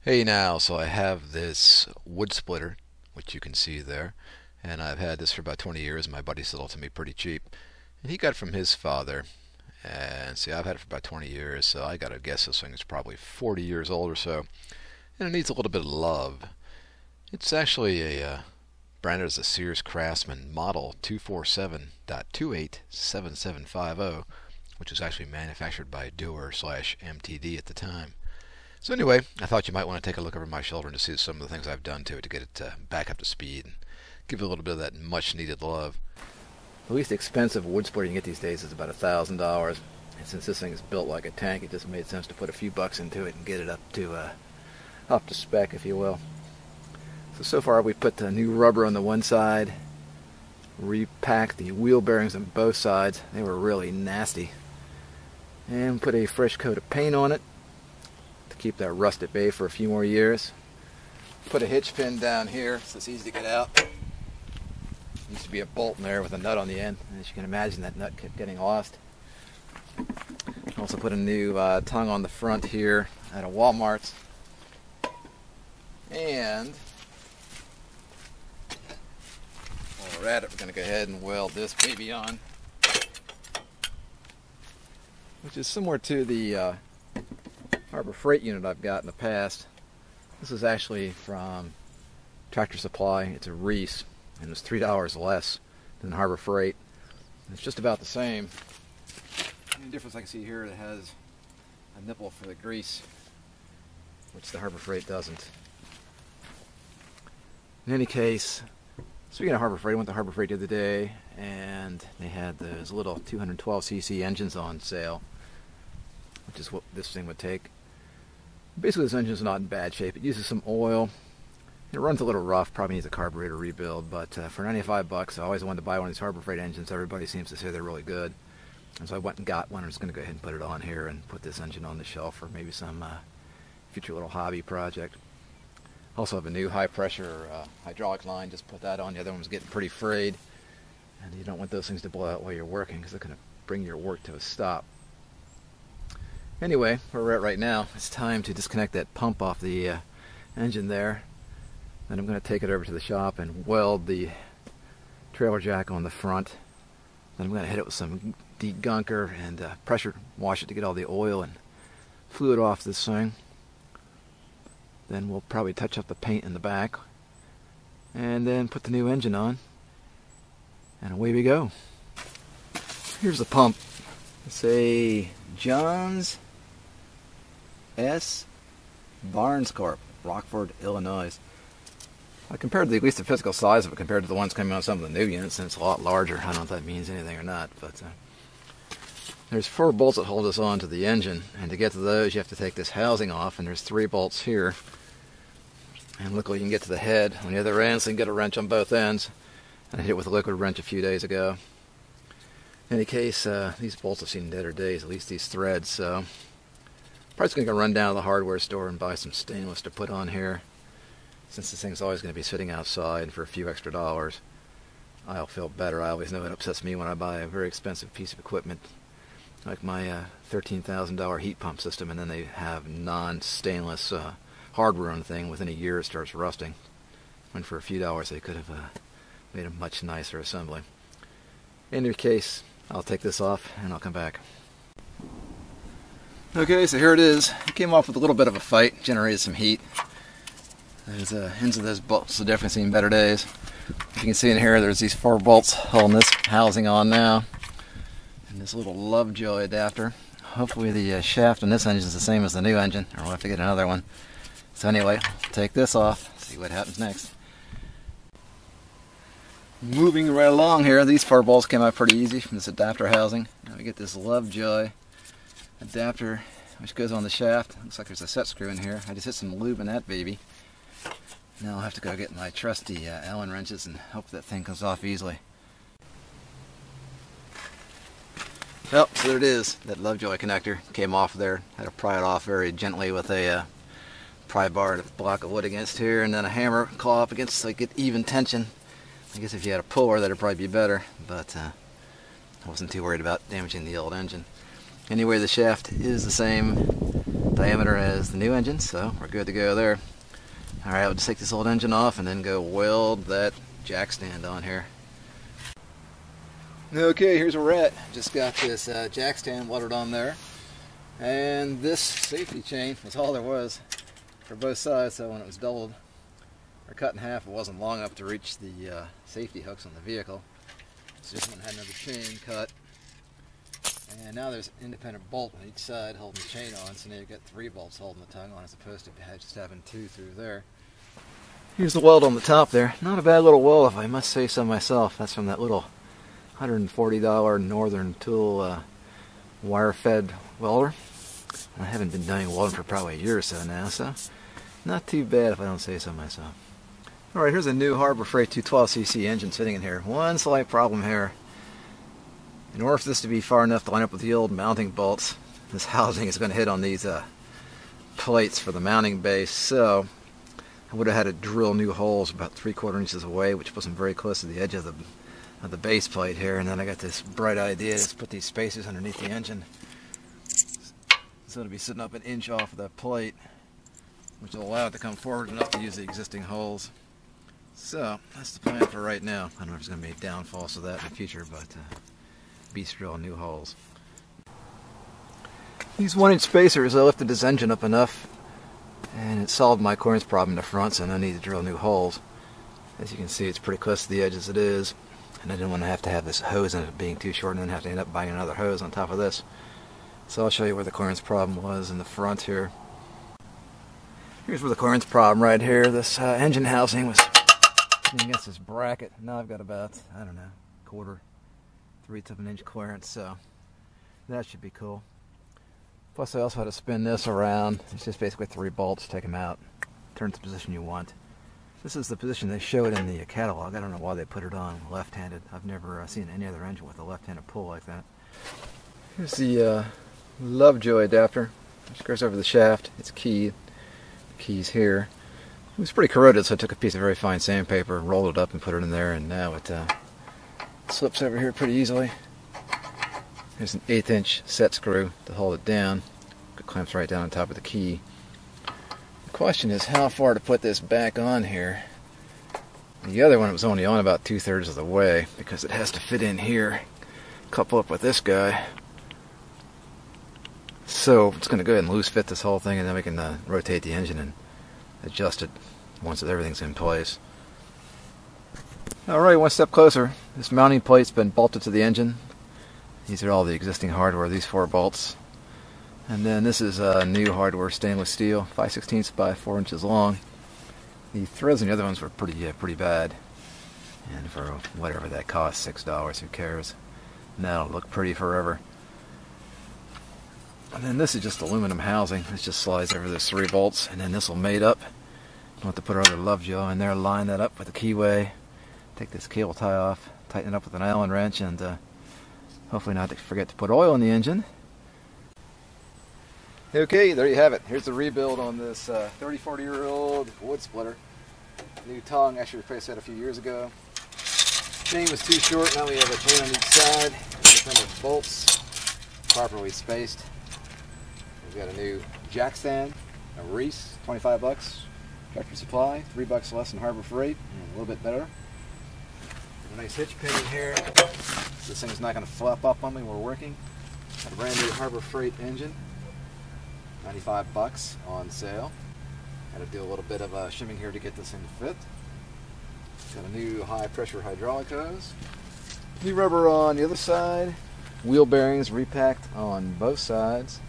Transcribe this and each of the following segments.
Hey now, so I have this wood splitter, which you can see there, and I've had this for about 20 years. My buddy sold it to me pretty cheap, and he got it from his father. And see, I've had it for about 20 years, so I gotta guess this thing is probably 40 years old or so, and it needs a little bit of love. It's actually branded as a Sears Craftsman Model 247.287750, which was actually manufactured by Duerr / MTD at the time. So anyway, I thought you might want to take a look over my shoulder and to see some of the things I've done to it to get it back up to speed and give it a little bit of that much needed love. The least expensive wood splitter you can get these days is about $1,000. And since this thing is built like a tank, it just made sense to put a few bucks into it and get it up to spec, if you will. So far we put new rubber on the one side, repacked the wheel bearings on both sides. They were really nasty. And put a fresh coat of paint on it to keep that rust at bay for a few more years. Put a hitch pin down here so it's easy to get out. Used to be a bolt in there with a nut on the end, and as you can imagine, that nut kept getting lost. Also put a new tongue on the front here at a Walmart's. And while we're at it, we're going to go ahead and weld this baby on, which is similar to the Harbor Freight unit I've got in the past. This is actually from Tractor Supply. It's a Reese, and it's $3 less than Harbor Freight. It's just about the same. The only difference I can see here, it has a nipple for the grease, which the Harbor Freight doesn't. In any case, speaking of Harbor Freight, I went to Harbor Freight the other day, and they had those little 212cc engines on sale, which is what this thing would take. Basically, this engine's not in bad shape. It uses some oil. It runs a little rough, probably needs a carburetor rebuild, but for 95 bucks, I always wanted to buy one of these Harbor Freight engines. Everybody seems to say they're really good. And so I went and got one. I'm just going to go ahead and put it on here and put this engine on the shelf for maybe some future little hobby project. Also have a new high pressure hydraulic line. Just put that on. The other one's getting pretty frayed. And you don't want those things to blow out while you're working because they're going to bring your work to a stop. Anyway, where we're at right now, it's time to disconnect that pump off the engine there. Then I'm going to take it over to the shop and weld the trailer jack on the front. Then I'm going to hit it with some degunker and pressure wash it to get all the oil and fluid off this thing. Then we'll probably touch up the paint in the back and then put the new engine on, and away we go. Here's the pump. It's a Johns S. Barnes Corp., Rockford, Illinois. I compared at least the physical size of it compared to the ones coming on some of the new units, and it's a lot larger. I don't know if that means anything or not, but there's 4 bolts that hold us on to the engine, and to get to those you have to take this housing off, and there's 3 bolts here. And luckily you can get to the head on the other end, so you can get a wrench on both ends. And I hit it with a liquid wrench a few days ago. In any case, these bolts have seen better days, at least these threads, so probably just going to go run down to the hardware store and buy some stainless to put on here. Since this thing's always going to be sitting outside for a few extra dollars, I'll feel better. I always know it upsets me when I buy a very expensive piece of equipment, like my $13,000 heat pump system, and then they have non-stainless hardware on the thing. Within a year it starts rusting, when for a few dollars they could have made a much nicer assembly. In any case, I'll take this off and I'll come back. Okay, so here it is. It came off with a little bit of a fight, generated some heat. There's ends of those bolts have definitely seen better days. If you can see in here, there's these 4 bolts holding this housing on now, and this little Lovejoy adapter. Hopefully the shaft on this engine is the same as the new engine, or we'll have to get another one. So anyway, I'll take this off, see what happens next. Moving right along here, these 4 bolts came out pretty easy from this adapter housing. Now we get this Lovejoy adapter, which goes on the shaft. Looks like there's a set screw in here. I just hit some lube in that baby. Now I'll have to go get my trusty Allen wrenches and hope that thing comes off easily. Well, so there it is. That Lovejoy connector came off there. Had to pry it off very gently with a pry bar and a block of wood against here, and then a hammer claw up against so I get even tension. I guess if you had a puller that'd probably be better, but I wasn't too worried about damaging the old engine. Anyway, the shaft is the same diameter as the new engine, so we're good to go there. Alright, I'll just take this old engine off and then go weld that jack stand on here. Okay, here's where we're at. Just got this jack stand welded on there. And this safety chain was all there was for both sides, so when it was doubled or cut in half, it wasn't long enough to reach the safety hooks on the vehicle. So just went and had another chain cut. And now there's an independent bolt on each side holding the chain on, so now you've got 3 bolts holding the tongue on as opposed to just having 2 through there. Here's the weld on the top there. Not a bad little weld, if I must say so myself. That's from that little $140 Northern Tool wire-fed welder. I haven't been doing welding for probably a year or so now, so not too bad if I don't say so myself. Alright, here's a new Harbor Freight 212cc engine sitting in here. One slight problem here. In order for this to be far enough to line up with the old mounting bolts, this housing is going to hit on these plates for the mounting base, so I would have had to drill new holes about 3/4 inches away, which wasn't very close to the edge of the base plate here. And then I got this bright idea to put these spacers underneath the engine, so it'll be sitting up an inch off of that plate, which will allow it to come forward enough to use the existing holes. So that's the plan for right now. I don't know if there's going to be downfalls of that in the future, but beast drill new holes. These 1-inch spacers, I lifted this engine up enough and it solved my clearance problem in the front, so no need to drill new holes. As you can see, it's pretty close to the edge as it is, and I didn't want to have this hose in it being too short and then have to end up buying another hose on top of this. So I'll show you where the clearance problem was in the front here. Here's where the clearance problem right here. This engine housing was against this bracket. Now I've got about, I don't know, 1/4-3 of an inch clearance, so that should be cool. Plus I also had to spin this around. It's just basically 3 bolts, take them out, turn to the position you want. This is the position they showed in the catalog. I don't know why they put it on left-handed. I've never seen any other engine with a left-handed pull like that. Here's the Lovejoy adapter, which goes over the shaft. It's keyed. The key's here. It was pretty corroded, so I took a piece of very fine sandpaper, rolled it up and put it in there, and now it slips over here pretty easily. There's an 1/8 inch set screw to hold it down. It clamps right down on top of the key. The question is how far to put this back on here. The other one was only on about 2/3 of the way because it has to fit in here, couple up with this guy. So it's going to go ahead and loose fit this whole thing, and then we can rotate the engine and adjust it once everything's in place. Alright, one step closer. This mounting plate's been bolted to the engine. These are all the existing hardware, these 4 bolts. And then this is new hardware, stainless steel, 5/16 by 4 inches long. The threads on the other ones were pretty bad. And for whatever that cost, $6, who cares? And that'll look pretty forever. And then this is just aluminum housing. This just slides over those 3 bolts, and then this will mate up. We'll have to put our other Lovejoy in there, line that up with the keyway, take this cable tie off, tighten it up with an Allen wrench, and hopefully not to forget to put oil in the engine. Okay, there you have it. Here's the rebuild on this 30-40-year-old wood splitter. New tongue, actually replaced that a few years ago. Chain was too short, now we have a chain on each side. Independent bolts, properly spaced. We've got a new jack stand, a Reese, 25 bucks. Tractor Supply, $3 less than Harbor Freight, and a little bit better. A nice hitch pin in here. This thing's not going to flap up on me while we're working. Got a brand new Harbor Freight engine, 95 bucks on sale. Had to do a little bit of shimming here to get this thing to fit. Got a new high pressure hydraulic hose. New rubber on the other side. Wheel bearings repacked on both sides.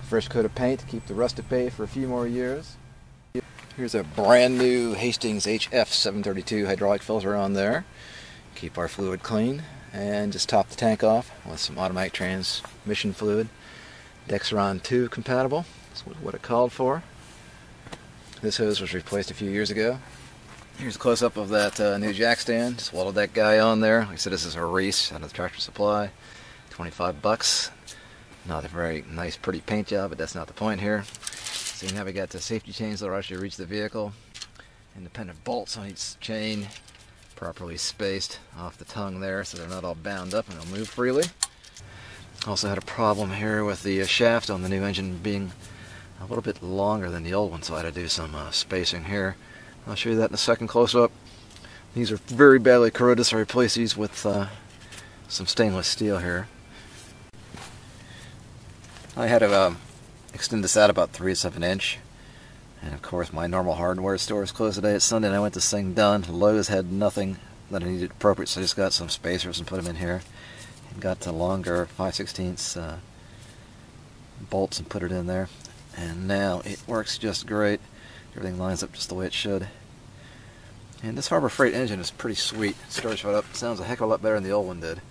Fresh coat of paint to keep the rust at bay for a few more years. Here's a brand new Hastings HF 732 hydraulic filter on there. Keep our fluid clean. And just top the tank off with some automatic transmission fluid. Dexron 2 compatible. That's what it called for. This hose was replaced a few years ago. Here's a close-up of that new jack stand. Just welded that guy on there. Like I said, this is a Reese out of the Tractor Supply. 25 bucks. Not a very nice, pretty paint job, but that's not the point here. So now we got the safety chains that will actually reach the vehicle. Independent bolts on each chain, properly spaced off the tongue there so they're not all bound up and they'll move freely. Also had a problem here with the shaft on the new engine being a little bit longer than the old one, so I had to do some spacing here. I'll show you that in a second close-up. These are very badly corroded, so I replaced these with some stainless steel here. I had to extend this out about 3/7 inch. And of course my normal hardware store is closed today. It's Sunday and I went this thing done. Lowe's had nothing that I needed appropriate, so I just got some spacers and put them in here. And got the longer 5/16 bolts and put it in there. And now it works just great. Everything lines up just the way it should. And this Harbor Freight engine is pretty sweet. It starts right up. It sounds a heck of a lot better than the old one did.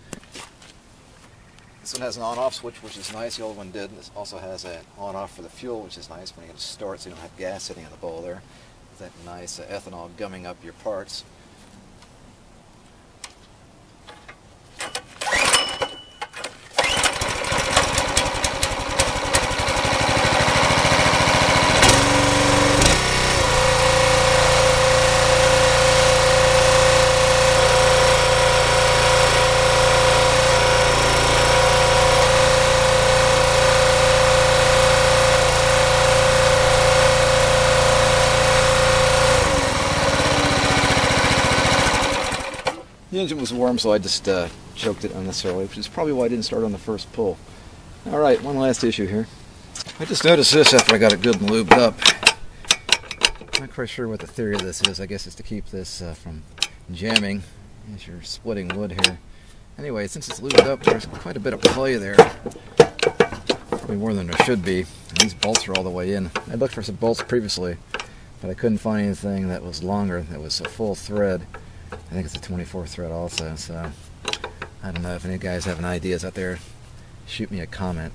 This one has an on-off switch, which is nice. The old one did. This also has an on-off for the fuel, which is nice when you get to start, so you don't have gas sitting in the bowl there. That nice ethanol gumming up your parts. The engine was warm, so I just choked it unnecessarily, which is probably why I didn't start on the first pull. Alright, one last issue here. I just noticed this after I got it good and lubed up. I'm not quite sure what the theory of this is. I guess it's to keep this from jamming as you're splitting wood here. Anyway, since it's lubed up, there's quite a bit of play there. Probably more than there should be. And these bolts are all the way in. I looked for some bolts previously, but I couldn't find anything that was longer, that was a full thread. I think it's a 24 thread also, so I don't know if any guys have any ideas out there. Shoot me a comment.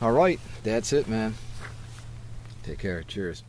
Alright, that's it, man. Take care. Cheers.